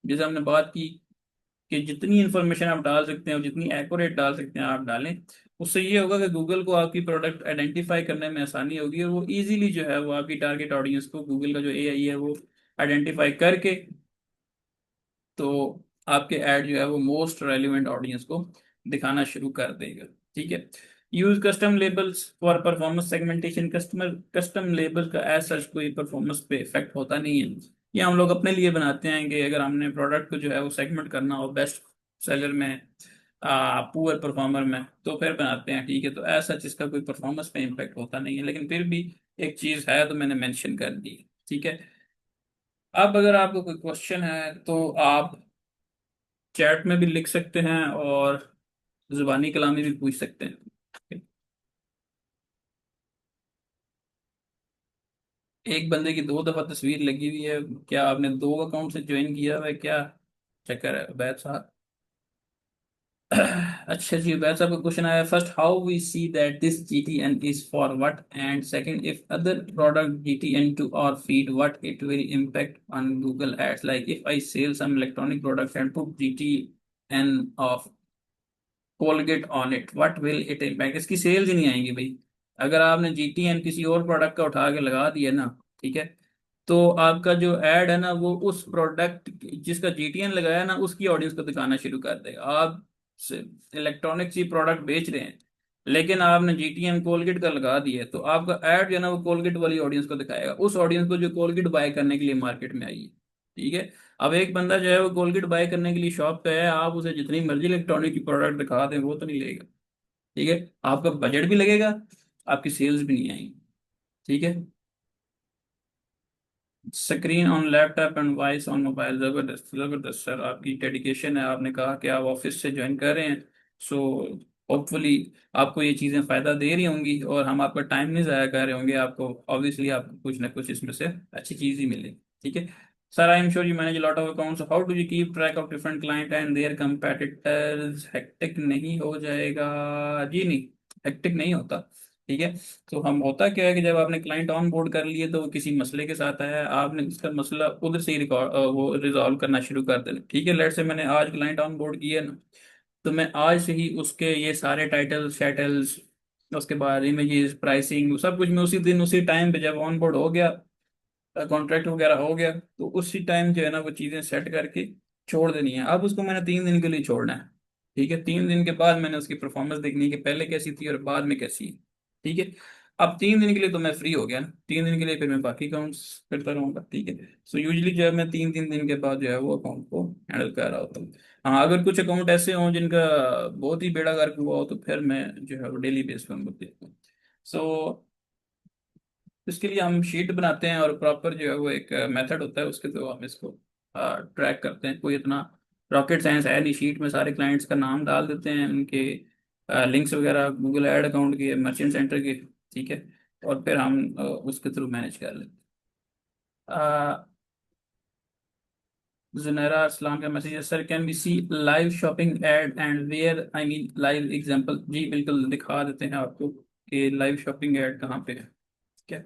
जैसे हमने बात की कि जितनी इंफॉर्मेशन आप डाल सकते हैं और जितनी एक्यूरेट डाल सकते हैं आप डालें, उससे ये होगा कि गूगल को आपकी प्रोडक्ट आइडेंटिफाई करने में आसानी होगी, और वो इजीली जो है वो आपकी टारगेट ऑडियंस को, गूगल का जो एआई है वो आइडेंटिफाई करके, तो आपके ऐड जो है वो मोस्ट रेलिवेंट ऑडियंस को दिखाना शुरू कर देगा, ठीक है। Use custom labels for performance segmentation, customer custom label का एज सच कोई परफॉर्मेंस पे इफेक्ट होता नहीं है, ये हम लोग अपने लिए बनाते हैं कि अगर हमने प्रोडक्ट को जो है वो सेगमेंट करना हो बेस्ट सेलर में, पुअर परफॉर्मर में, तो फिर बनाते हैं, ठीक है। तो एज सच इसका कोई परफॉर्मेंस पे इम्पेक्ट होता नहीं है, लेकिन फिर भी एक चीज़ है तो मैंने मेंशन कर दी, ठीक है। अब अगर आपको कोई क्वेश्चन है तो आप चैट में भी लिख सकते हैं और जुबानी कलामी भी पूछ सकते हैं। एक बंदे की 2 दफा तस्वीर लगी हुई है, क्या आपने 2 अकाउंट से ज्वाइन किया हुआ है क्या, चक्कर है बैद साहब। अच्छा जी, बैद साहब का क्वेश्चन आया, first how we see that this GTN is for what, and second if other product GTN to our feed what it will impact on Google ads, like if I sell some electronic products and put GTN of Colgate on it what will it impact, इसकी सेल्स ही नहीं आएंगी भाई। अगर आपने GTN किसी और प्रोडक्ट का उठा के लगा दिया ना, ठीक है, तो आपका जो एड है ना वो उस प्रोडक्ट जिसका GTN लगाया ना उसकी ऑडियंस को दिखाना शुरू कर देगा। आप इलेक्ट्रॉनिक्स ही प्रोडक्ट बेच रहे हैं, लेकिन आपने GTN कोलगेट का लगा दिया है, तो आपका एड जो है ना वो कोलगेट वाली ऑडियंस को दिखाएगा, उस ऑडियंस को जो कोलगेट बाय करने के लिए मार्केट में आई है, ठीक है। अब एक बंदा जो है वो कोलगेट बाय करने के लिए शॉप पे है, आप उसे जितनी मर्जी इलेक्ट्रॉनिक की प्रोडक्ट दिखा दें वो तो नहीं लेगा, ठीक है। आपका बजट भी लगेगा, आपकी सेल्स भी नहीं आएंगी, ठीक है। Screen on laptop and voice on mobile, जबरदस्त जबरदस्त सर, आपकी डेडिकेशन है, आपने कहा कि आप ऑफिस से ज्वाइन कर रहे हैं, सो होपफुली आपको ये चीज़ें फ़ायदा दे रही होंगी और हम आपका टाइम नहीं ज़ाया कर रहे होंगे, आपको ऑब्वियसली आपको कुछ ना कुछ इसमें से अच्छी चीज़ ही मिलेगी, ठीक है। Sir I am sure you manage lot of accounts, how do you keep track of different client and their competitors, hectic नहीं हो जाएगा? जी नहीं, हेक्टिक नहीं होता, ठीक है। तो हम होता क्या है कि जब आपने क्लाइंट ऑन बोर्ड कर लिए तो वो किसी मसले के साथ आया, आपने उसका मसला उधर से ही रिकॉर्ड वो रिजॉल्व करना शुरू कर देना, ठीक है। लेट से मैंने आज क्लाइंट ऑन बोर्ड किया ना, तो मैं आज से ही उसके ये सारे टाइटल्स शैटल्स, उसके बाद इमेजेस प्राइसिंग सब कुछ मैं उसी दिन उसी टाइम पे जब ऑन बोर्ड हो गया, कॉन्ट्रैक्ट वगैरह हो गया, तो उसी टाइम जो है ना वो चीज़ें सेट करके छोड़ देनी है। अब उसको मैंने 3 दिन के लिए छोड़ना है, ठीक है। 3 दिन के बाद मैंने उसकी परफॉर्मेंस देखनी है कि पहले कैसी थी और बाद में कैसी है, ठीक है। अब 3 दिन के लिए तो मैं फ्री हो गया ना, 3 दिन के लिए फिर मैं बाकी अकाउंट्स करता रहूंगा, ठीक है। सो यूजली जो है मैं 3 3 दिन के बाद जो है वो अकाउंट को हैंडल कर रहा होता हूँ। हाँ, अगर कुछ अकाउंट ऐसे हों जिनका बहुत ही बेड़ा गर्क हुआ हो तो फिर मैं जो है वो डेली बेस पे उनको देखता हूँ। सो इसके लिए हम शीट बनाते हैं और प्रॉपर जो है वो एक मेथड होता है, उसके थ्रू हम इसको ट्रैक करते हैं। कोई इतना रॉकेट साइंस है नहीं, शीट में सारे क्लाइंट्स का नाम डाल देते हैं, उनके लिंक्स वगैरह गूगल ऐड अकाउंट के, मर्चेंट सेंटर के, ठीक है। और फिर हम उसके थ्रू मैनेज कर लेते हैं। जुनैरा अस्लाम का मैसेज है, sir can be see live shopping ad and where I mean live example. जी बिल्कुल, दिखा देते हैं आपको कि लाइव शॉपिंग एड कहाँ पे है। क्या,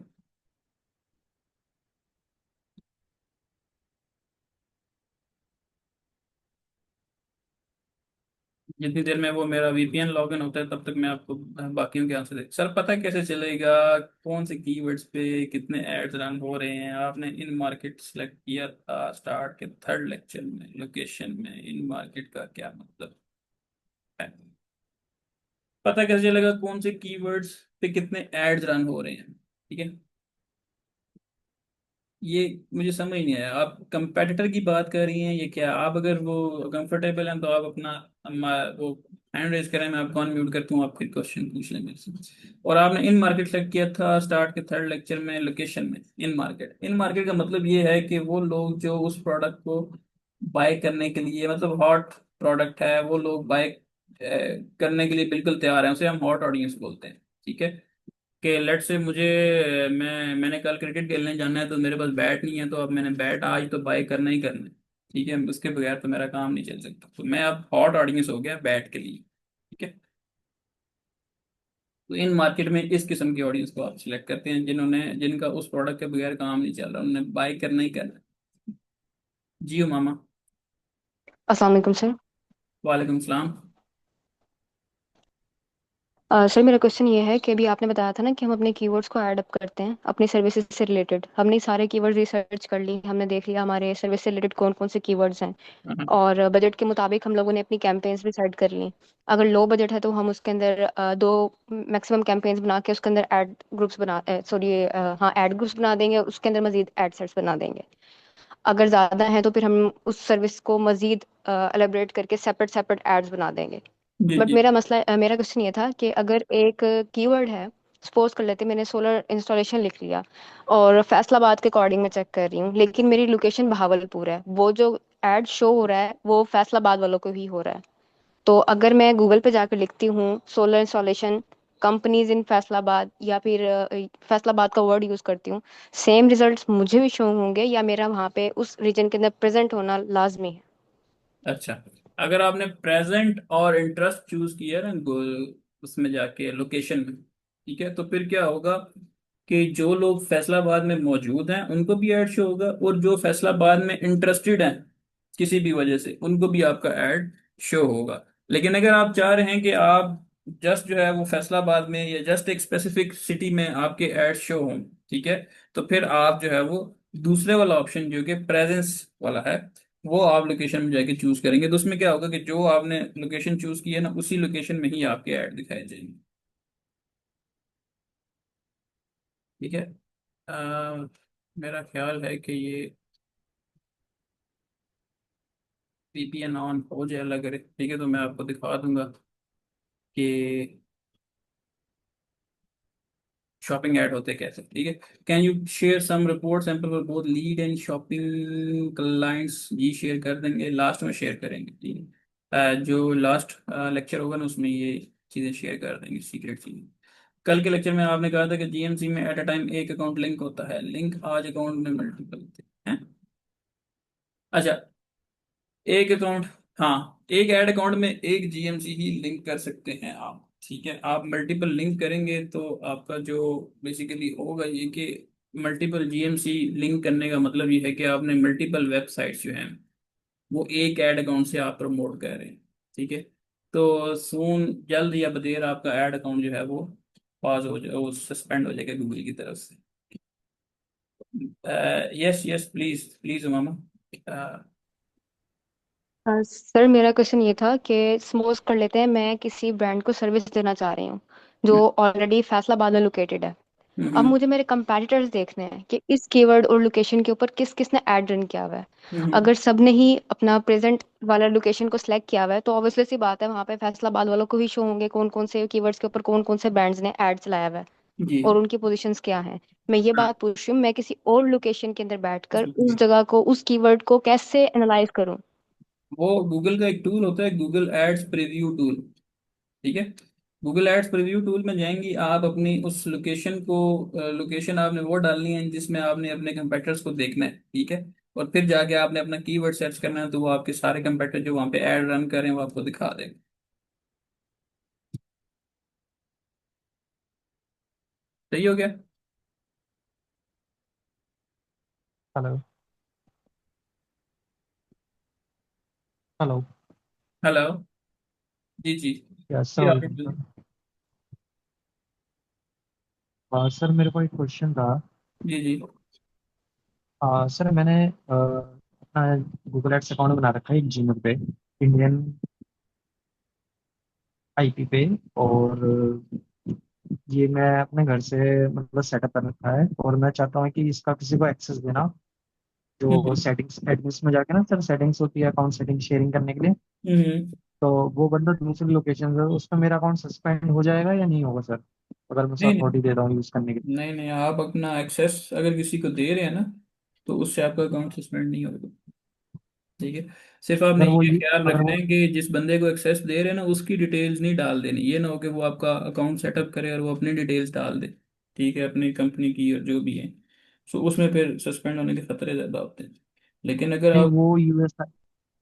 जितनी देर में वो मेरा वीपीएन लॉगिन होता है तब तक मैं आपको बाकियों के आंसर दे। सर पता कैसे चलेगा कौन से कीवर्ड्स पे कितने एड्स रन हो रहे हैं? आपने इन मार्केट सेलेक्ट किया था स्टार्ट के थर्ड लेक्चर में, लोकेशन में इन मार्केट का क्या मतलब है? पता कैसे चलेगा कौन से कीवर्ड्स पे कितने एड्स रन हो रहे हैं? ठीक है, ये मुझे समझ नहीं आया। आप कंपेटिटर की बात कर रही हैं, ये क्या? आप अगर वो कंफर्टेबल हैं तो आप अपना वो हैंड रेज करें, मैं आपको अनम्यूट करता हूँ, आप फिर क्वेश्चन पूछ लें मेरे से। और आपने इन मार्केट सेलेक्ट किया था स्टार्ट के थर्ड लेक्चर में, लोकेशन में। इन मार्केट का मतलब ये है कि वो लोग जो उस प्रोडक्ट को बाय करने के लिए, मतलब हॉट प्रोडक्ट है, वो लोग बाय करने के लिए बिल्कुल तैयार हैं, उसे हम हॉट ऑडियंस बोलते हैं। ठीक है, कि लेट से मुझे, मैंने कल क्रिकेट खेलने जाना है तो मेरे पास बैट नहीं है, तो अब मैंने बैट आज तो बाय करना ही करना है। ठीक है, उसके बगैर तो मेरा काम नहीं चल सकता, तो मैं अब हॉट ऑडियंस हो गया बैट के लिए। ठीक है, तो इन मार्केट में इस किस्म की ऑडियंस को आप सिलेक्ट करते हैं जिनका उस प्रोडक्ट के बगैर काम नहीं चल रहा, उन्हें बाय करना ही करना है। जी मामा। अस्सलाम वालेकुम सर। वालेकुम सलाम। सर मेरा क्वेश्चन ये है कि अभी आपने बताया था ना कि हम अपने कीवर्ड्स को ऐड अप करते हैं अपनी सर्विसेज से रिलेटेड। हमने सारे कीवर्ड रिसर्च कर ली, हमने देख लिया हमारे सर्विस से रिलेटेड कौन कौन से कीवर्ड्स हैं, हाँ, और बजट के मुताबिक हम लोगों ने अपनी कैंपेन्स भी सेट कर ली। अगर लो बजट है तो हम उसके अंदर दो मैक्सिमम कैंपेन्स बना के उसके अंदर एड ग्रुप्स बना सॉरी हाँ एड ग्रुप्स बना देंगे, उसके अंदर मजीद एड सेट्स बना देंगे। अगर ज़्यादा है तो फिर हम उस सर्विस को मजीद एलेबरेट करके सेपरेट सेपरेट एड्स बना देंगे। जी बट जी। मेरा क्वेश्चन ये था कि अगर एक कीवर्ड है, सपोज कर लेते हैं मैंने सोलर इंस्टॉलेशन लिख लिया और फैसलाबाद के अकॉर्डिंग मैं चेक कर रही हूँ, लेकिन मेरी लोकेशन बहावलपुर है, वो जो एड शो हो रहा है वो फैसलाबाद वालों को ही हो रहा है। तो अगर मैं गूगल पे जाकर लिखती हूँ solar installation companies in Faisalabad, या फिर फैसलाबाद का वर्ड यूज करती हूँ, सेम रिजल्ट्स मुझे भी शो होंगे या मेरा वहाँ पे उस रीजन के अंदर प्रेजेंट होना लाजमी है? अच्छा, अगर आपने प्रेजेंट और इंटरेस्ट चूज किया ना उसमें जाके लोकेशन में, ठीक है, तो फिर क्या होगा कि जो लोग फैसलाबाद में मौजूद हैं उनको भी ऐड शो होगा, और जो फैसलाबाद में इंटरेस्टेड हैं किसी भी वजह से, उनको भी आपका ऐड शो होगा। लेकिन अगर आप चाह रहे हैं कि आप जस्ट जो है वो फैसलाबाद में या जस्ट एक स्पेसिफिक सिटी में आपके ऐड शो हों, ठीक है, तो फिर आप जो है वो दूसरे वाला ऑप्शन जो कि प्रेजेंस वाला है, वो आप लोकेशन में जाके चूज करेंगे, तो उसमें क्या होगा कि जो आपने लोकेशन चूज की है ना, उसी लोकेशन में ही आपके ऐड दिखाए जाएंगे। ठीक है, अ, मेरा ख्याल है कि ये वीपीएन ऑन हो जाए लग रहे। ठीक है, तो मैं आपको दिखा दूंगा कि शॉपिंग ऐड होते कैसे। ठीक है, can you share some report sample for both lead and shopping clients? जी शेयर कर देंगे, लास्ट में शेयर करेंगे। ठीक है, जो लास्ट लेक्चर होगा ना उसमें ये चीज़ें शेयर कर देंगे, सीक्रेट चीज़ें। कल के लेक्चर में आपने कहा था कि जीएमसी में एट अ टाइम एक अकाउंट लिंक होता है, लिंक आज अकाउंट में मल्टीपल थे हैं। अच्छा, एक अकाउंट, हाँ, एक ऐड अकाउंट में एक जीएमसी ही लिंक कर सकते हैं आप। ठीक है, आप मल्टीपल लिंक करेंगे तो आपका जो बेसिकली होगा ये कि मल्टीपल जीएमसी लिंक करने का मतलब ये है कि आपने मल्टीपल वेबसाइट्स जो हैं वो एक ऐड अकाउंट से आप प्रमोट कर रहे हैं। ठीक है, तो सून जल्द या बदेर आपका ऐड अकाउंट जो है वो पास हो जाए, वो सस्पेंड हो जाएगा गूगल की तरफ से। Yes yes, please please mama. Sir मेरा क्वेश्चन ये था कि सपोज कर लेते हैं मैं किसी ब्रांड को सर्विस देना चाह रही हूँ जो ऑलरेडी फैसलाबाद में लोकेटेड है। अब हम्म मुझे मेरे कंपैटिटर्स देखने हैं कि इस कीवर्ड और लोकेशन के ऊपर किस किसने ऐड रन किया हुआ है। हम्म। अगर सबने ही अपना प्रेजेंट वाला लोकेशन को सिलेक्ट किया हुआ है तो ऑब्वियसली सी बात है वहाँ पे फैसलाबाद वालों को ही शो होंगे कौन कौन से कीवर्ड्स के ऊपर कौन कौन से ब्रांड्स ने ऐड चलाया हुआ है जी और उनकी पोजीशंस क्या हैं। मैं ये हाँ बात पूछ रही हूँ, मैं किसी और लोकेशन के अंदर बैठकर जी उस जी। जगह को उस कीवर्ड को कैसे एनालाइज करूँ? वो गूगल का एक टूल होता है, गूगल एड्स प्रीव्यू टूल। ठीक है, गूगल एड्स प्रीव्यू टूल में जाएंगी आप, अपनी उस लोकेशन को, लोकेशन आपने वो डालनी है जिसमें आपने अपने कंपेटर्स को देखना है, ठीक है। और फिर जाके आपने अपना कीवर्ड सर्च करना है, तो वो आपके सारे कंपेटर जो वहाँ पे ऐड रन कर रहे हैं वो आपको दिखा देंगे। सही हो गया। हेलो। हेलो। हेलो। जी जी। यस जी सर। आपने सर सर मेरे को एक क्वेश्चन था। जी जी। सर मैंने अपना गूगल एड्स अकाउंट बना रखा है एक जीमेल पे, इंडियन आईपी पे। और ये मैं अपने घर से मतलब सेटअप कर रखा है, और मैं चाहता हूँ कि इसका किसी को एक्सेस देना। जो हम्म सेटिंग्स एडमिन्स में जाके ना सर, सेटिंग्स होती है अकाउंट सेटिंग शेयरिंग करने के लिए। हम्म। तो वो बंदा दूसरी लोकेशन से, उसका मेरा अकाउंट सस्पेंड हो जाएगा या नहीं होगा सर, अगर मैं उसे नहीं नहीं अथॉरिटी दे रहा हूँ यूज़ करने के लिए? नहीं नहीं, आप अपना एक्सेस अगर किसी को दे रहे हैं ना, तो उससे आपका अकाउंट सस्पेंड नहीं होगा। ठीक है। सिर्फ आपने अगर वो ये ख्याल अगर रखना वो है कि जिस बंदे को एक्सेस दे रहे हैं ना उसकी डिटेल्स नहीं डाल देनी, ये ना हो कि वो आपका अकाउंट सेटअप करे और वो अपनी डिटेल्स डाल दे, ठीक है, अपनी कंपनी की और जो भी है। सो उसमें फिर सस्पेंड होने के खतरे ज़्यादा होते हैं। लेकिन अगर नहीं, आप,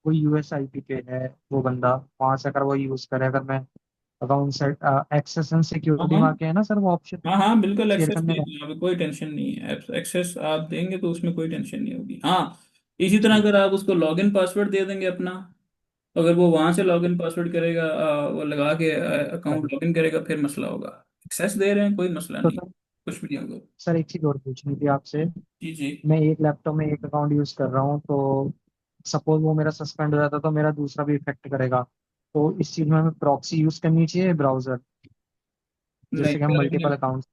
वो यूएस आईपी पे है वो बंदा, वहां से अगर वो यूज करे, अगर मैं अकाउंट सेट एक्सेस एंड हाँ सिक्योरिटी हाँ, में आके है ना सर वो ऑप्शन हाँ हाँ बिल्कुल शेयर एक्सेस करने दे का। दें, कोई टेंशन नहीं है। एक्सेस आप देंगे तो उसमें कोई टेंशन नहीं होगी। हाँ, इसी तरह ठीक। अगर आप उसको लॉगिन पासवर्ड दे देंगे अपना, अगर वो वहां से लॉगिन पासवर्ड करेगा, वो लगा के अकाउंट लॉगिन करेगा, फिर मसला होगा। एक्सेस दे रहे हैं कोई मसला तो नहीं, सर, कुछ भी नहीं होगा। एक चीज और पूछनी थी आपसे। जी जी। मैं एक लैपटॉप में एक अकाउंट यूज कर रहा हूँ, तो सपोज वो मेरा सस्पेंड हो जाता तो मेरा दूसरा भी इफेक्ट करेगा। तो इस चीज में हमें प्रॉक्सी यूज करनी चाहिए, ब्राउजर, नहीं, जैसे कि हम अगर मल्टीपल आपने, अकाउंट।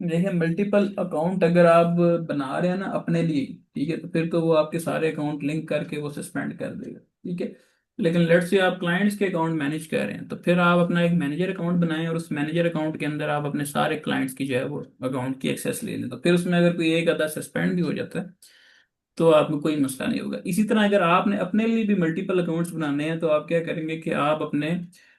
देखिए मल्टीपल अकाउंट अगर आप बना रहे हैं ना अपने लिए, ठीक है, तो फिर तो वो आपके सारे अकाउंट लिंक करके वो सस्पेंड कर देगा, ठीक है। लेकिन लेट्स से आप क्लाइंट्स के अकाउंट मैनेज कर रहे हैं, तो फिर आप अपना एक मैनेजर अकाउंट बनाएं और उस मैनेजर अकाउंट के अंदर आप अपने सारे क्लाइंट्स की जो है वो अकाउंट की एक्सेस ले लें। तो फिर उसमें अगर कोई एक आधा सस्पेंड भी हो जाता है तो आपको कोई मसला नहीं होगा। इसी तरह अगर आपने अपने लिए भी मल्टीपल अकाउंट्स बनाने हैं तो आप क्या करेंगे कि आप अपने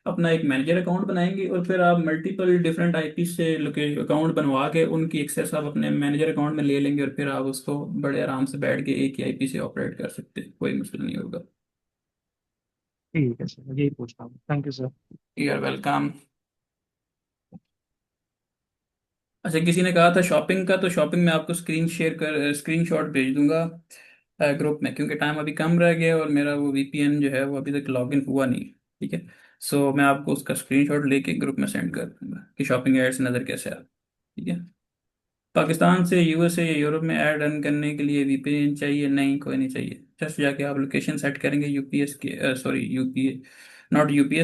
अपना एक मैनेजर अकाउंट बनाएंगे और फिर आप मल्टीपल डिफरेंट आईपी से लोके अकाउंट बनवा के उनकी एक्सेस आप अपने मैनेजर अकाउंट में ले लेंगे, और फिर आप उसको बड़े आराम से बैठ के एक ही आईपी से ऑपरेट कर सकते हैं, कोई मसला नहीं होगा। ठीक है सर, यही पूछना हूँ। Thank you sir. You are welcome. अच्छा, किसी ने कहा था शॉपिंग का, तो शॉपिंग में आपको स्क्रीनशॉट भेज दूंगा ग्रुप में, क्योंकि टाइम अभी कम रह गया और मेरा वो वीपीएन जो है वो अभी तक लॉगिन हुआ नहीं। ठीक है। सो मैं आपको उसका स्क्रीनशॉट लेके ग्रुप में सेंड कर दूंगा कि शॉपिंग एड्स नज़र कैसे आ। ठीक है। पाकिस्तान से यूएसए या यूरोप में ऐड रन करने के लिए वीपीएन चाहिए? नहीं, कोई नहीं चाहिए। जस्ट जाके आप लोकेशन सेट करेंगे यूपीएस के, सॉरी यूपीए, नॉट यूपीएस